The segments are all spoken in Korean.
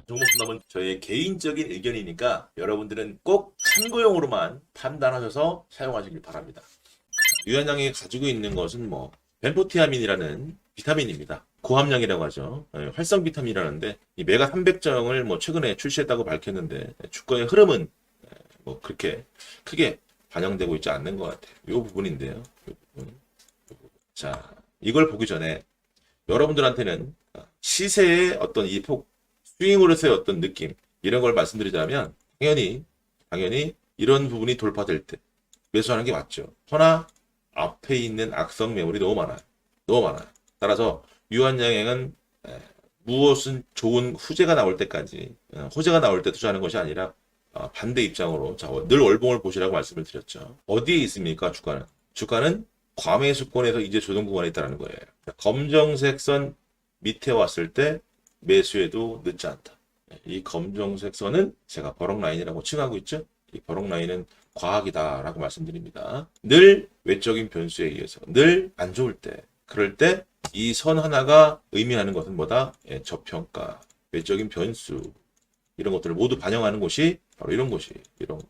종목수납은 저의 개인적인 의견이니까 여러분들은 꼭 참고용으로만 판단하셔서 사용하시길 바랍니다. 유한양이 가지고 있는 것은 뭐 벤포티아민이라는 비타민입니다. 고함량이라고 하죠. 활성 비타민이라는데 이 메가 300정을 뭐 최근에 출시했다고 밝혔는데 주가의 흐름은 뭐 그렇게 크게 반영되고 있지 않는 것 같아요. 이 부분인데요. 이 부분. 자, 이걸 보기 전에 여러분들한테는 시세의 어떤 이 스윙으로서의 어떤 느낌 이런 걸 말씀드리자면 당연히 이런 부분이 돌파될 때 매수하는 게 맞죠. 허나 앞에 있는 악성 매물이 너무 많아요. 너무 많아요. 따라서 유한양행은 무엇은 좋은 후재가 나올 때까지 호재가 나올 때 투자하는 것이 아니라 반대 입장으로 늘 월봉을 보시라고 말씀을 드렸죠. 어디에 있습니까? 주가는 과매수권에서 이제 조정 구간에 있다는 거예요. 검정색 선 밑에 왔을 때 매수해도 늦지 않다. 이 검정색 선은 제가 버럭 라인이라고 칭하고 있죠. 이 버럭 라인은 과학이다라고 말씀드립니다. 늘 외적인 변수에 의해서 늘 안 좋을 때 그럴 때 이 선 하나가 의미하는 것은 뭐다? 저평가, 외적인 변수 이런 것들을 모두 반영하는 곳이 바로 이런 곳이 이런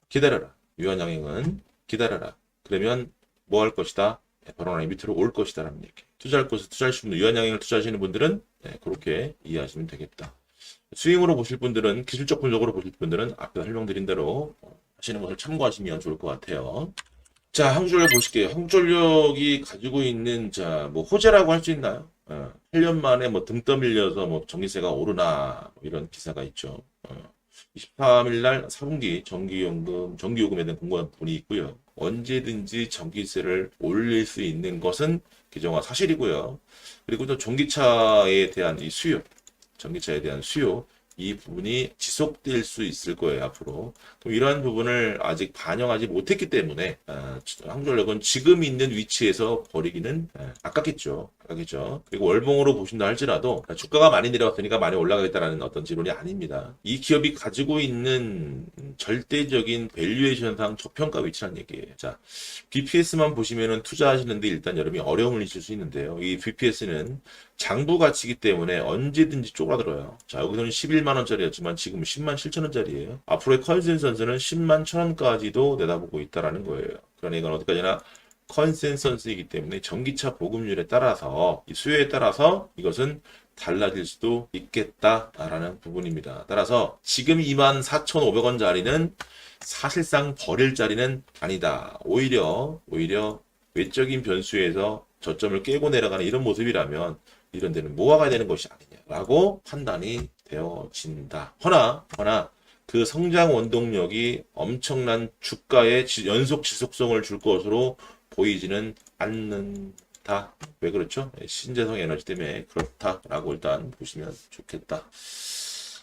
기다려라. 유한양행은 기다려라. 그러면 뭐 할 것이다? 버럭 라인 밑으로 올 것이다라는 얘기. 투자할 곳에 투자하시는 분들, 유한양행을 투자하시는 분들은 그렇게 이해하시면 되겠다. 스윙으로 보실 분들은 기술적 분석으로 보실 분들은 앞에 설명드린 대로 하시는 것을 참고하시면 좋을 것 같아요. 자, 한국전력 보실게요. 한국전력이 가지고 있는 뭐 호재라고 할 수 있나요? 8년 만에 뭐 등 떠밀려서 뭐 전기세가 오르나 뭐 이런 기사가 있죠. 23일 날 4분기 전기요금에 대한 공고문이 있고요. 언제든지 전기세를 올릴 수 있는 것은 기정화 사실이고요. 그리고 또 전기차에 대한 수요, 이 부분이 지속될 수 있을 거예요, 앞으로. 그럼 이러한 부분을 아직 반영하지 못했기 때문에 한국전력은 지금 있는 위치에서 버리기는 아깝겠죠. 그리고 월봉으로 보신다 할지라도 주가가 많이 내려왔으니까 많이 올라가겠다라는 어떤 지론이 아닙니다. 이 기업이 가지고 있는 절대적인 밸류에이션상 저평가 위치라는 얘기예요. 자, BPS만 보시면은 투자하시는데 일단 여러분이 어려움을 있을 수 있는데요. 이 BPS는 장부 가치이기 때문에 언제든지 쪼그라들어요. 자, 여기서는 11만 원짜리였지만 지금은 10만 7천 원짜리예요. 앞으로의 컨센서스는 10만 1천 원까지도 내다보고 있다라는 거예요. 그러니까 이건 어디까지나 컨센서스이기 때문에 전기차 보급률에 따라서 이 수요에 따라서 이것은 달라질 수도 있겠다라는 부분입니다. 따라서 지금 24,500원짜리는 사실상 버릴 자리는 아니다. 오히려 외적인 변수에서 저점을 깨고 내려가는 이런 모습이라면 이런 데는 모아가야 되는 것이 아니냐라고 판단이 되어진다. 허나 그 성장 원동력이 엄청난 주가의 연속 지속성을 줄 것으로 보이지는 않는다. 왜 그렇죠? 신재생 에너지 때문에 그렇다라고 일단 보시면 좋겠다.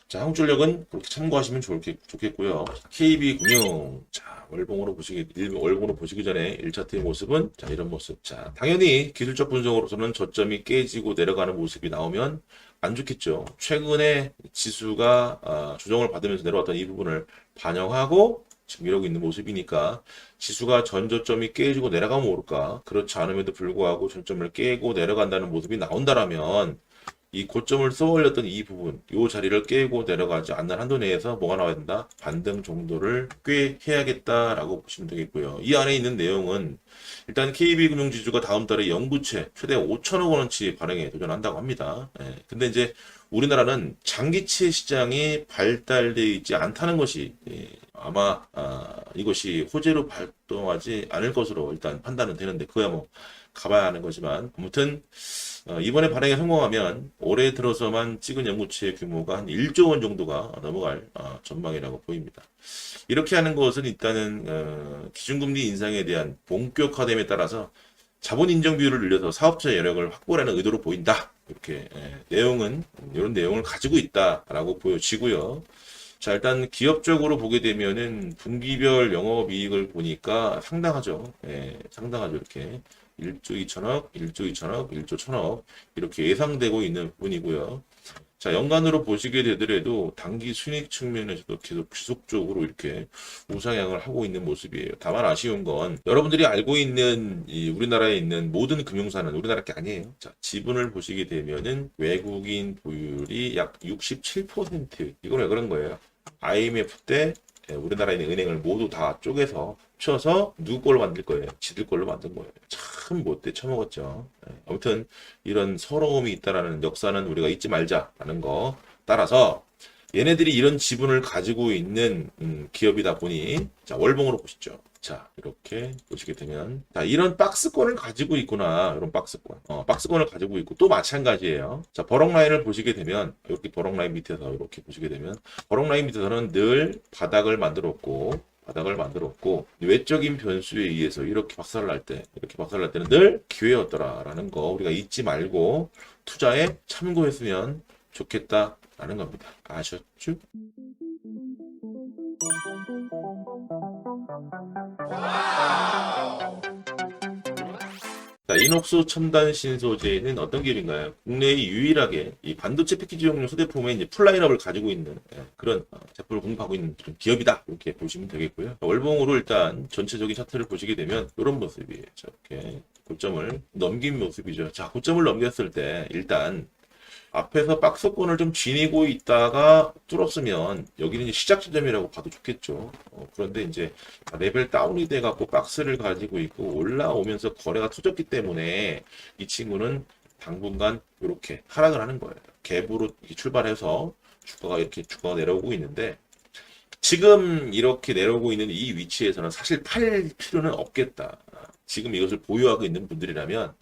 자, 한국전력은 그렇게 참고하시면 좋겠고요. KB금융. 자, 월봉으로 보시기 전에 1차트의 모습은 자, 이런 모습. 자, 당연히 기술적 분석으로서는 저점이 깨지고 내려가는 모습이 나오면 안 좋겠죠. 최근에 지수가 조정을 받으면서 내려왔던 이 부분을 반영하고 지금 이러고 있는 모습이니까 지수가 전저점이 깨지고 내려가면 모를까. 그렇지 않음에도 불구하고 전점을 깨고 내려간다는 모습이 나온다라면 이 고점을 쏘올렸던 이 부분, 이 자리를 깨고 내려가지 않는 한도 내에서 뭐가 나와야 된다? 반등 정도를 꽤 해야겠다라고 보시면 되겠고요. 이 안에 있는 내용은 일단 KB금융지주가 다음 달에 영부채 최대 5천억 원어치 발행에 도전한다고 합니다. 근데 이제 우리나라는 장기채 시장이 발달되어 있지 않다는 것이 아마 이것이 호재로 발동하지 않을 것으로 일단 판단은 되는데 그야 뭐 가봐야 하는 거지만 아무튼 이번에 발행에 성공하면 올해 들어서만 찍은 영부채 규모가 한 1조 원 정도가 넘어갈 전망이라고 보입니다. 이렇게 하는 것은 일단은 기준금리 인상에 대한 본격화됨에 따라서 자본 인정 비율을 늘려서 사업자 여력을 확보하는 의도로 보인다. 이렇게 이런 내용을 가지고 있다라고 보여지고요. 자, 일단 기업적으로 보게 되면은 분기별 영업이익을 보니까 상당하죠. 상당하죠. 이렇게 1조 2천억, 1조 2천억, 1조 1천억 이렇게 예상되고 있는 부분이고요. 자, 연간으로 보시게 되더라도 단기 순익 측면에서도 계속 지속적으로 이렇게 우상향을 하고 있는 모습이에요. 다만 아쉬운 건 여러분들이 알고 있는 이 우리나라에 있는 모든 금융사는 우리나라 게 아니에요. 자, 지분을 보시게 되면은 외국인 보율이 약 67%. 이건 왜 그런 거예요? IMF 때 우리나라에 있는 은행을 모두 다 쪼개서 합쳐서 누구 걸로 만들 거예요? 지들 걸로 만든 거예요. 참 못돼 처먹었죠. 아무튼 이런 서러움이 있다라는 역사는 우리가 잊지 말자라는 거. 따라서 얘네들이 이런 지분을 가지고 있는 기업이다 보니 자, 월봉으로 보시죠. 자, 이렇게 보시게 되면 자, 이런 박스권을 가지고 있구나. 이런 박스권. 박스권을 가지고 있고 또 마찬가지예요. 자, 버럭라인을 보시게 되면 이렇게 버럭라인 밑에서 이렇게 보시게 되면 버럭라인 밑에서는 늘 바닥을 만들었고 외적인 변수에 의해서 이렇게 박살날 때는 늘 기회였더라라는 거 우리가 잊지 말고 투자에 참고했으면 좋겠다라는 겁니다. 아셨죠? 자, 이녹스 첨단 신소재는 어떤 기업인가요? 국내에 유일하게 이 반도체 패키지용 휴대폰에 이제 풀라인업을 가지고 있는 그런 제품을 공급하고 있는 그런 기업이다. 이렇게 보시면 되겠고요. 월봉으로 일단 전체적인 차트를 보시게 되면 이런 모습이에요. 자, 이렇게 고점을 넘긴 모습이죠. 자, 고점을 넘겼을 때 일단 앞에서 박스권을 좀 지니고 있다가 뚫었으면 여기는 이제 시작 지점이라고 봐도 좋겠죠. 그런데 이제 레벨 다운이 돼갖고 박스를 가지고 있고 올라오면서 거래가 터졌기 때문에 이 친구는 당분간 이렇게 하락을 하는 거예요. 갭으로 출발해서 주가가 내려오고 있는데 지금 이렇게 내려오고 있는 이 위치에서는 사실 팔 필요는 없겠다. 지금 이것을 보유하고 있는 분들이라면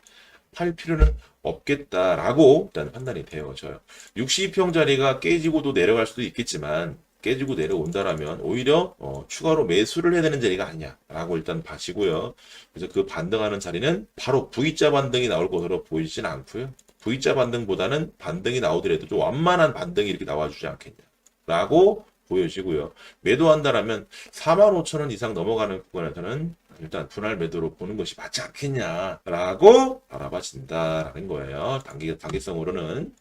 팔 필요는 없겠다라고 일단 판단이 되어져요. 62평짜리가 깨지고도 내려갈 수도 있겠지만 깨지고 내려온다라면 오히려 추가로 매수를 해야 되는 자리가 아니냐라고 일단 봐시고요. 그래서 그 반등하는 자리는 바로 V자 반등이 나올 것으로 보이진 않고요. V자 반등보다는 반등이 나오더라도 좀 완만한 반등이 이렇게 나와주지 않겠냐라고 보여지고요. 매도한다라면 45,000원 이상 넘어가는 구간에서는 일단 분할 매도로 보는 것이 맞지 않겠냐라고 알아봐진다라는 거예요. 단기성으로는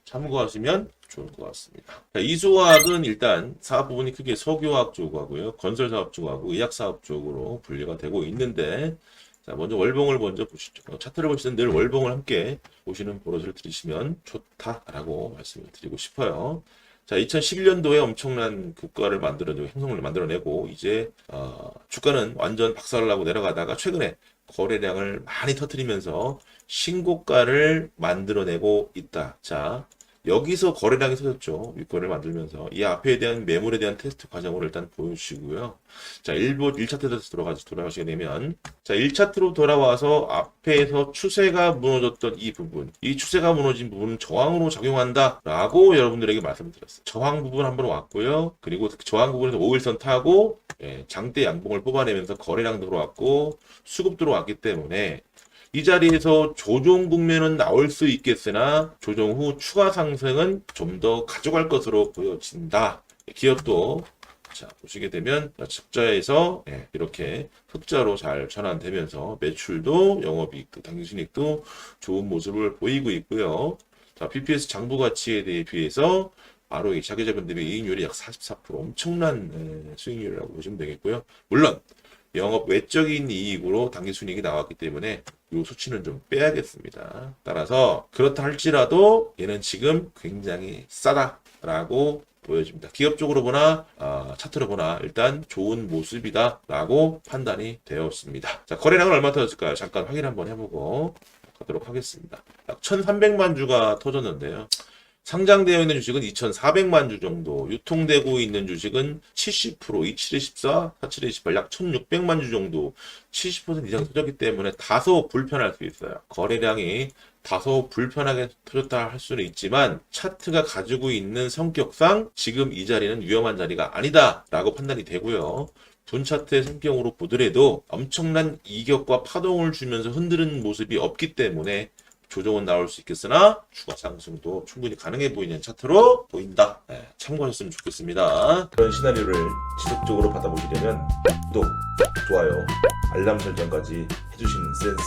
참고하시면 좋을 것 같습니다. 자, 이수화학은 일단 사업 부분이 크게 석유화학 쪽하고요, 건설 사업 쪽하고 의약 사업 쪽으로 분리가 되고 있는데, 자, 먼저 월봉을 먼저 보시죠. 차트를 보시면 늘 월봉을 함께 보시는 버릇을 들이시면 좋다라고 말씀을 드리고 싶어요. 자, 2011년도에 엄청난 국가를 만들어내고 행성을 만들어내고 이제 주가는 완전 박살나고 내려가다가 최근에 거래량을 많이 터뜨리면서 신고가를 만들어내고 있다. 자, 여기서 거래량이 터졌죠. 윗거래를 만들면서 이 앞에 대한 매물에 대한 테스트 과정을 일단 보여주시고요. 자, 1차트에서 돌아가시게 되면 자, 1차트로 돌아와서 앞에서 추세가 무너졌던 이 부분, 이 추세가 무너진 부분은 저항으로 작용한다 라고 여러분들에게 말씀드렸어요. 저항 부분 한번 왔고요. 그리고 저항 부분에서 5일선 타고 장대 양봉을 뽑아내면서 거래량 들어왔고 수급 들어왔기 때문에 이 자리에서 조정 국면은 나올 수 있겠으나 조정 후 추가 상승은 좀 더 가져갈 것으로 보여진다. 기업도 자, 보시게 되면 적자에서 이렇게 흑자로 잘 전환되면서 매출도 영업이익도 당기순이익도 좋은 모습을 보이고 있고요. 자, BPS 장부 가치에 대해 비해서 ROE 자기자본 대비 이익률이 약 44% 엄청난 수익률이라고 보시면 되겠고요. 물론 영업 외적인 이익으로 당기순이익이 나왔기 때문에 이 수치는 좀 빼야겠습니다. 따라서 그렇다 할지라도 얘는 지금 굉장히 싸다라고 보여집니다. 기업적으로 보나 차트로 보나 일단 좋은 모습이다라고 판단이 되었습니다. 자, 거래량은 얼마 터졌을까요? 잠깐 확인 한번 해보고 가도록 하겠습니다. 약 1,300만 주가 터졌는데요. 상장되어 있는 주식은 2,400만 주 정도, 유통되고 있는 주식은 70%, 27에 14, 47에 28, 약 1,600만 주 정도, 70% 이상 터졌기 때문에 다소 불편할 수 있어요. 거래량이 다소 불편하게 터졌다 할 수는 있지만 차트가 가지고 있는 성격상 지금 이 자리는 위험한 자리가 아니다 라고 판단이 되고요. 분차트의 성격으로 보더라도 엄청난 이격과 파동을 주면서 흔드는 모습이 없기 때문에 조정은 나올 수 있겠으나 추가 상승도 충분히 가능해 보이는 차트로 보인다. 참고하셨으면 좋겠습니다. 그런 시나리오를 지속적으로 받아보시려면 구독, 좋아요, 알람 설정까지 해주시는 센스.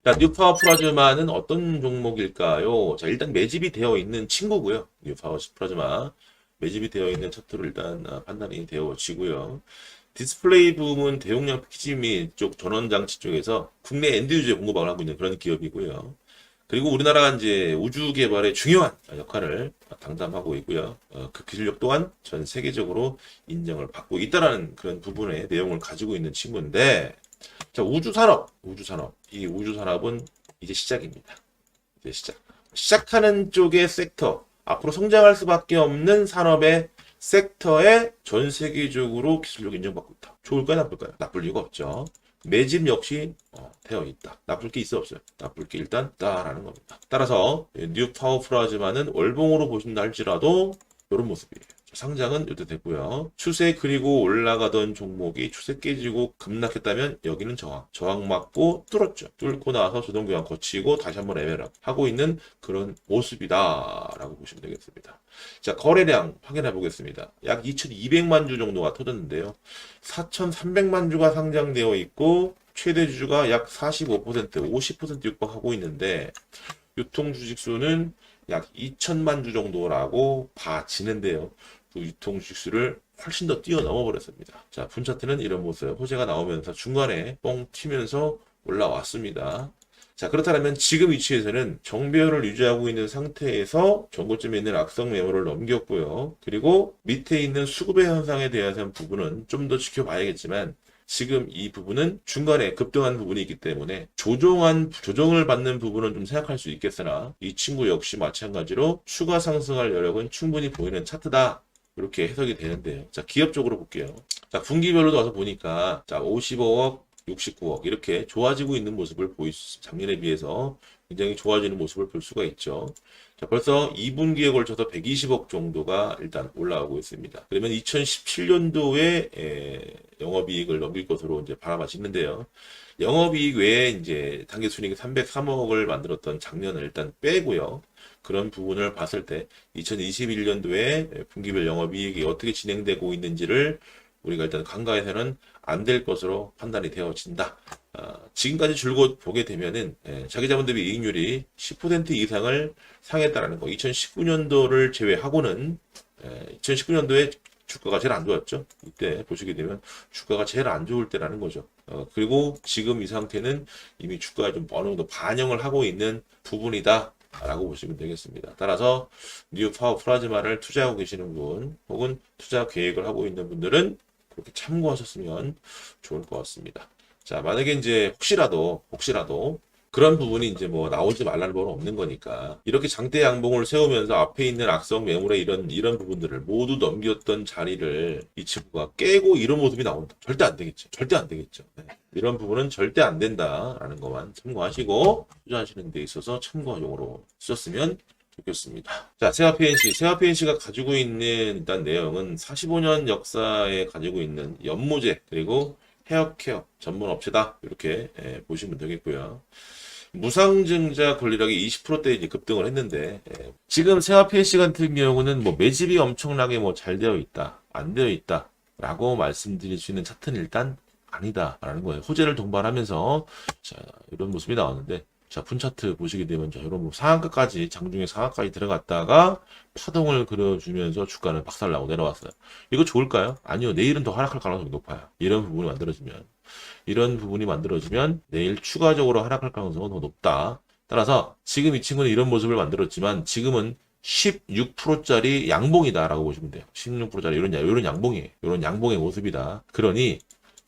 자, 뉴파워 플라즈마는 어떤 종목일까요? 자, 일단 매집이 되어 있는 친구고요. 뉴파워 플라즈마. 매집이 되어 있는 차트로 일단 판단이 되어지고요. 디스플레이 부문 대용량 패키지 및 쪽 전원장치 쪽에서 국내 엔드 유저에 공급을 하고 있는 그런 기업이고요. 그리고 우리나라가 이제 우주 개발에 중요한 역할을 담당하고 있고요. 그 기술력 또한 전 세계적으로 인정을 받고 있다라는 그런 부분의 내용을 가지고 있는 친구인데, 자, 우주산업. 이 우주산업은 이제 시작입니다. 이제 시작하는 쪽의 섹터, 앞으로 성장할 수밖에 없는 산업의 섹터에 전 세계적으로 기술력 인정받고 있다. 좋을까요, 나쁠까요? 나쁠 이유가 없죠. 매집 역시 되어 있다. 나쁠 게 있어 없어요? 나쁠 게 일단 있다라는 겁니다. 따라서 뉴파워 플라즈마는 월봉으로 보신다 할지라도 이런 모습이에요. 상장은 이렇게 됐고요. 추세 그리고 올라가던 종목이 추세 깨지고 급락했다면 여기는 저항 맞고 뚫었죠. 뚫고 나서 조정교환 거치고 다시 한번 레벨업 하고 있는 그런 모습이다라고 보시면 되겠습니다. 자, 거래량 확인해 보겠습니다. 약 2,200만 주 정도가 터졌는데요. 4,300만 주가 상장되어 있고 최대 주주가 약 45%, 50% 육박하고 있는데 유통 주식 수는 약 2천만 주 정도라고 봐지는데요. 그 유통 주식 수를 훨씬 더 뛰어넘어 버렸습니다. 자, 분차트는 이런 모습, 호재가 나오면서 중간에 뻥 튀면서 올라왔습니다. 자, 그렇다면 지금 위치에서는 정배열을 유지하고 있는 상태에서 전고점에 있는 악성 매물을 넘겼고요. 그리고 밑에 있는 수급의 현상에 대한 부분은 좀 더 지켜봐야겠지만 지금 이 부분은 중간에 급등한 부분이 있기 때문에 조정을 받는 부분은 좀 생각할 수 있겠으나 이 친구 역시 마찬가지로 추가 상승할 여력은 충분히 보이는 차트다. 이렇게 해석이 되는데요. 자, 기업적으로 볼게요. 자, 분기별로도 와서 보니까 자, 55억, 69억 이렇게 좋아지고 있는 모습을 작년에 비해서 굉장히 좋아지는 모습을 볼 수가 있죠. 자, 벌써 2분기에 걸쳐서 120억 정도가 일단 올라오고 있습니다. 그러면 2017년도에 영업이익을 넘길 것으로 이제 바라봐지는데요. 영업이익 외에 이제 당기순이익 303억을 만들었던 작년을 일단 빼고요. 그런 부분을 봤을 때 2021년도에 분기별 영업이익이 어떻게 진행되고 있는지를 우리가 일단 간과해서는 안 될 것으로 판단이 되어진다. 지금까지 줄곧 보게 되면은 자기자본 대비 이익률이 10% 이상을 상했다라는 거. 2019년도를 제외하고는 2019년도에 주가가 제일 안 좋았죠. 이때 보시게 되면 주가가 제일 안 좋을 때라는 거죠. 그리고 지금 이 상태는 이미 주가에 좀 어느 정도 반영을 하고 있는 부분이다. 라고 보시면 되겠습니다. 따라서 뉴파워 플라즈마를 투자하고 계시는 분 혹은 투자 계획을 하고 있는 분들은 그렇게 참고하셨으면 좋을 것 같습니다. 자, 만약에 이제 혹시라도 그런 부분이 이제 뭐 나오지 말라는 법은 없는 거니까 이렇게 장대 양봉을 세우면서 앞에 있는 악성 매물의 이런 부분들을 모두 넘겼던 자리를 이 친구가 깨고 이런 모습이 나온다. 절대 안 되겠죠. 절대 안 되겠죠. 네. 이런 부분은 절대 안 된다라는 것만 참고하시고 투자하시는 데 있어서 참고용으로 쓰셨으면 좋겠습니다. 자, 세아PNC가 가지고 있는 일단 내용은 45년 역사에 가지고 있는 연모제 그리고 헤어케어 전문 업체다. 이렇게 보시면 되겠고요. 무상증자 권리락이 20%대 이제 급등을 했는데 지금 세아PNC 같은 경우는 뭐 매집이 엄청나게 뭐 잘 되어 있다, 안 되어 있다라고 말씀드릴 수 있는 차트는 일단 아니다라는 거예요. 호재를 동반하면서 자, 이런 모습이 나오는데 자, 푼차트 보시게 되면 자, 이런 뭐 상한가까지 장중에 상한가까지 들어갔다가 파동을 그려주면서 주가는 박살나고 내려왔어요. 이거 좋을까요? 아니요. 내일은 더 하락할 가능성이 높아요. 이런 부분이 만들어지면 내일 추가적으로 하락할 가능성은 더 높다. 따라서 지금 이 친구는 이런 모습을 만들었지만 지금은 16%짜리 양봉이다라고 보시면 돼요. 16%짜리 이런 양봉이에요. 이런 양봉의 모습이다. 그러니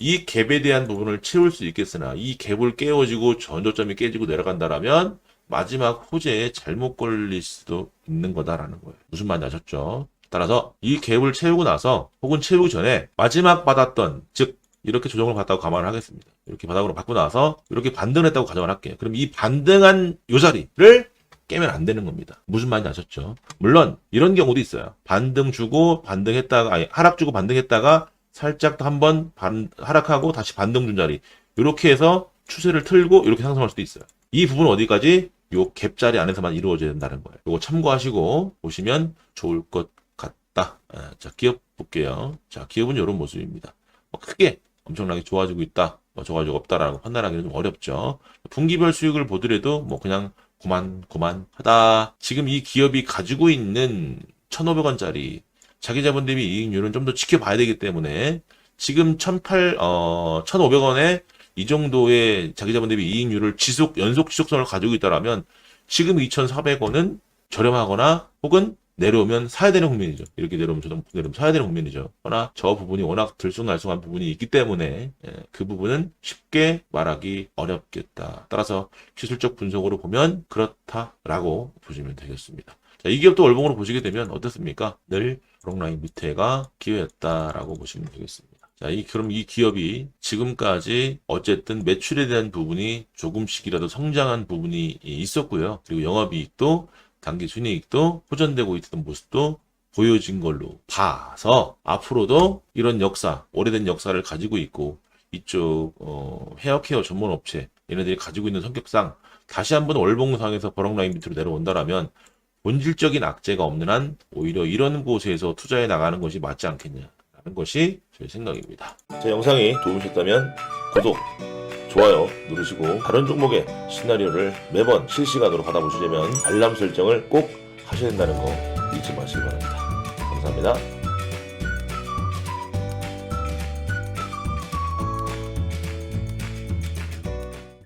이 갭에 대한 부분을 채울 수 있겠으나 이 갭을 깨워지고 전저점이 깨지고 내려간다라면 마지막 호재에 잘못 걸릴 수도 있는 거다라는 거예요. 무슨 말인지 아셨죠? 따라서 이 갭을 채우고 나서 혹은 채우기 전에 마지막 받았던 즉 이렇게 조정을 받았다고 감안을 하겠습니다. 이렇게 바닥으로 받고 나서 이렇게 반등을 했다고 가정을 할게요. 그럼 이 반등한 요 자리를 깨면 안 되는 겁니다. 무슨 말인지 아셨죠? 물론 이런 경우도 있어요. 반등 주고 반등했다가 하락 주고 반등했다가 살짝 더 한번 하락하고 다시 반등 준 자리 이렇게 해서 추세를 틀고 이렇게 상승할 수도 있어요. 이 부분은 어디까지? 요 갭자리 안에서만 이루어져야 된다는 거예요. 이거 참고하시고 보시면 좋을 것 같다. 자, 기업 볼게요. 자, 기업은 이런 모습입니다. 크게 엄청나게 좋아지고 있다. 줘가지고 없다라고 판단하기는 좀 어렵죠. 분기별 수익을 보더라도 뭐 그냥 고만하다. 지금 이 기업이 가지고 있는 1,500원짜리 자기 자본 대비 이익률은 좀 더 지켜봐야 되기 때문에 지금 1,500원에 이 정도의 자기 자본 대비 이익률을 연속 지속성을 가지고 있다라면 지금 2,400원은 저렴하거나 혹은 내려오면 사야 되는 국면이죠. 이렇게 내려오면 사야 되는 국면이죠. 그러나 저 부분이 워낙 들쑥날쑥한 부분이 있기 때문에 그 부분은 쉽게 말하기 어렵겠다. 따라서 기술적 분석으로 보면 그렇다라고 보시면 되겠습니다. 자, 이 기업도 월봉으로 보시게 되면 어떻습니까? 늘 브록라인 밑에가 기회였다라고 보시면 되겠습니다. 자, 그럼 이 기업이 지금까지 어쨌든 매출에 대한 부분이 조금씩이라도 성장한 부분이 있었고요. 그리고 영업이익도 단기 순이익도 호전되고 있던 모습도 보여진 걸로 봐서 앞으로도 이런 오래된 역사를 가지고 있고 이쪽 헤어케어 전문 업체 얘네들이 가지고 있는 성격상 다시 한번 월봉상에서 버럭라인 밑으로 내려온다라면 본질적인 악재가 없는 한 오히려 이런 곳에서 투자해 나가는 것이 맞지 않겠냐라는 것이 제 생각입니다. 제 영상이 도움이셨다면 구독, 좋아요 누르시고 다른 종목의 시나리오를 매번 실시간으로 받아보시려면 알람 설정을 꼭 하셔야 된다는 거 잊지 마시기 바랍니다. 감사합니다.